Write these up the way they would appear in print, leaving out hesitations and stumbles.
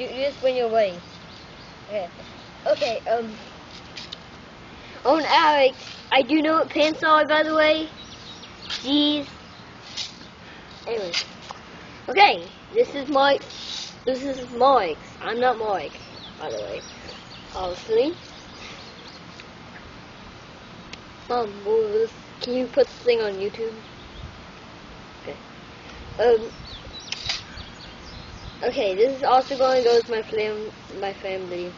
just when you're away. Okay. Okay, oh, and Alex, I do know what pants are, by the way. Jeez. Anyway. Okay, this is Mike's. I'm not Mike, by the way. Obviously. Can you put this thing on YouTube? Okay. Okay, this is also going to go with my family.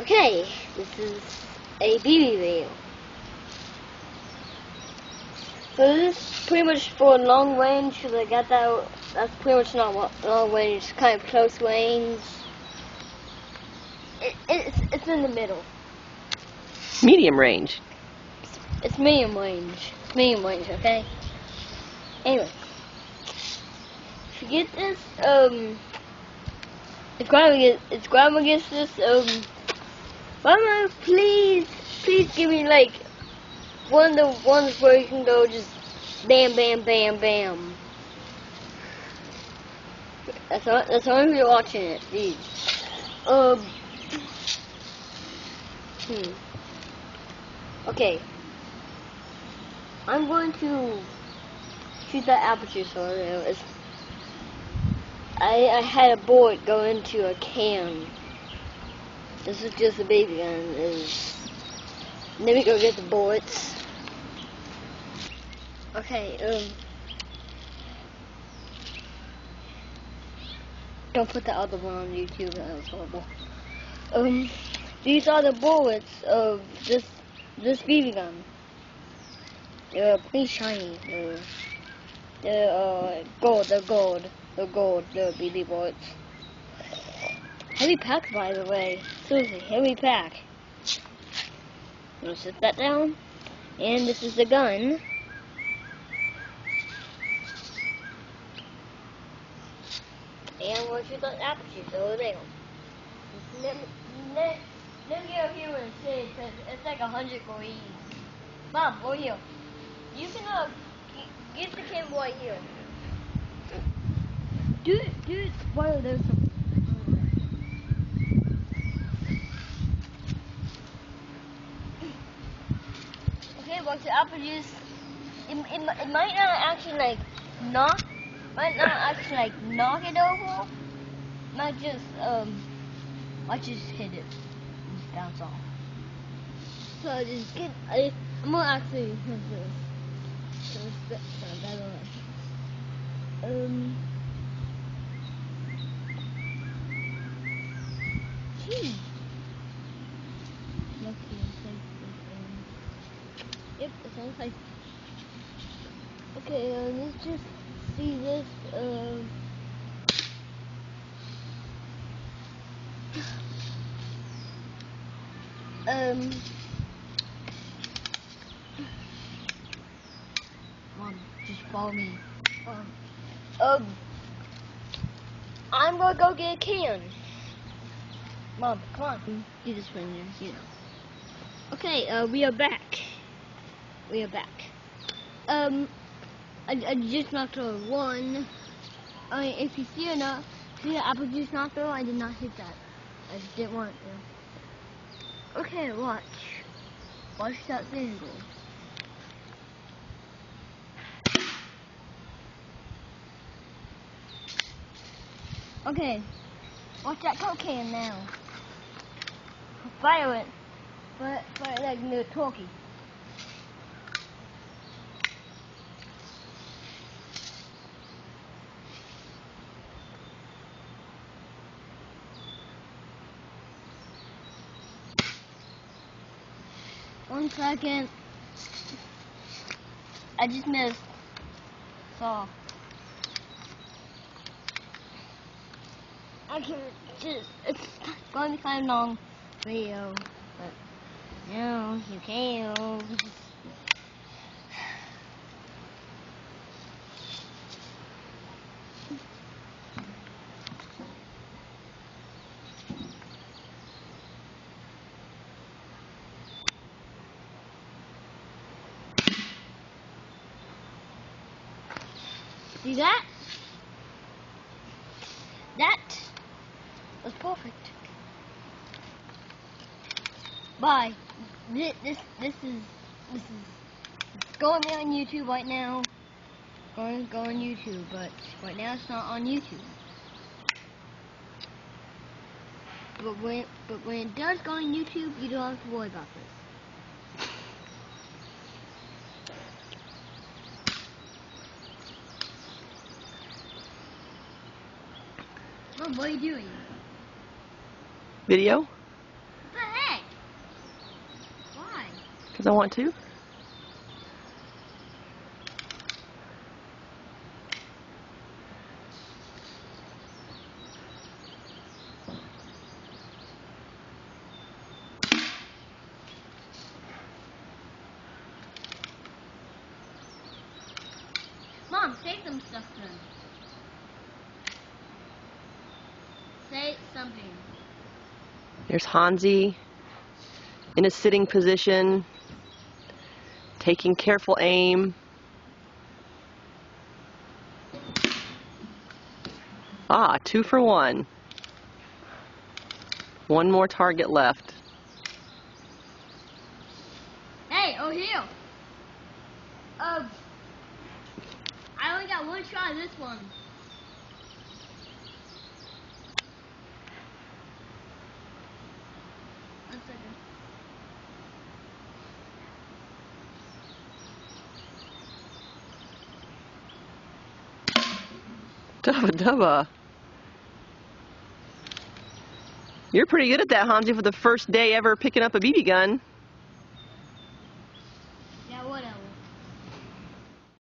Okay, this is a BB video. So this is pretty much for long range, because I got that. That's pretty much not long range, it's kind of close range. It's in the middle. Medium range. It's medium range. It's medium range, okay? Anyway. If you get this, if grandma gets this, grandma, please give me, like, one of the ones where you can go just bam, bam, bam, bam. That's all if you're watching it, please. Okay. I'm going to shoot that apple juice over there. I had a bullet go into a can. This is just a baby gun. Let me go get the bullets. Okay, don't put the other one on YouTube, that was horrible. These are the bullets of this BB gun. They're pretty shiny. They're gold, the BB bullets. Heavy pack, by the way. Seriously, heavy pack. I'm gonna set that down. And this is the gun. And I'm going to shoot the apple juice over there. Let me get up here and say, because it's like 100 degrees. Mom, over here. You can get the camera right here. Do it while there's some. Okay, watch the apple juice. It might not actually like knock it over. Might just hit it. Just bounce off. So I'm gonna actually hit this. Yep, it's on site. Okay, let's just see this. Mom, just follow me. I'm gonna go get a can. Mom, come on. Do this when you know. Okay, we are back. I just knocked over one. I mean, if you see or not, see the apple juice knocked over? I did not hit that. I just didn't want to. Okay, watch. Watch that thing go. Okay, watch that Coke can now. Fire it. Fire it like a turkey. One second. I just missed. So I can it's going to be kind of long video, but you know, you can. See that? That was perfect. Bye. This is going to be on YouTube right now. Going to go on YouTube, but right now it's not on YouTube. But when it does go on YouTube, you don't have to worry about this. Mom, what are you doing? Video? What the heck? Why? Because I want to. Mom, say some stuff then. Say something. There's Hansi in a sitting position, taking careful aim. Ah, 2 for 1. One more target left. Hey, O'Heal. I only got one shot of this one. One second. Dubba dubba. You're pretty good at that, Hansi, for the first day ever picking up a BB gun.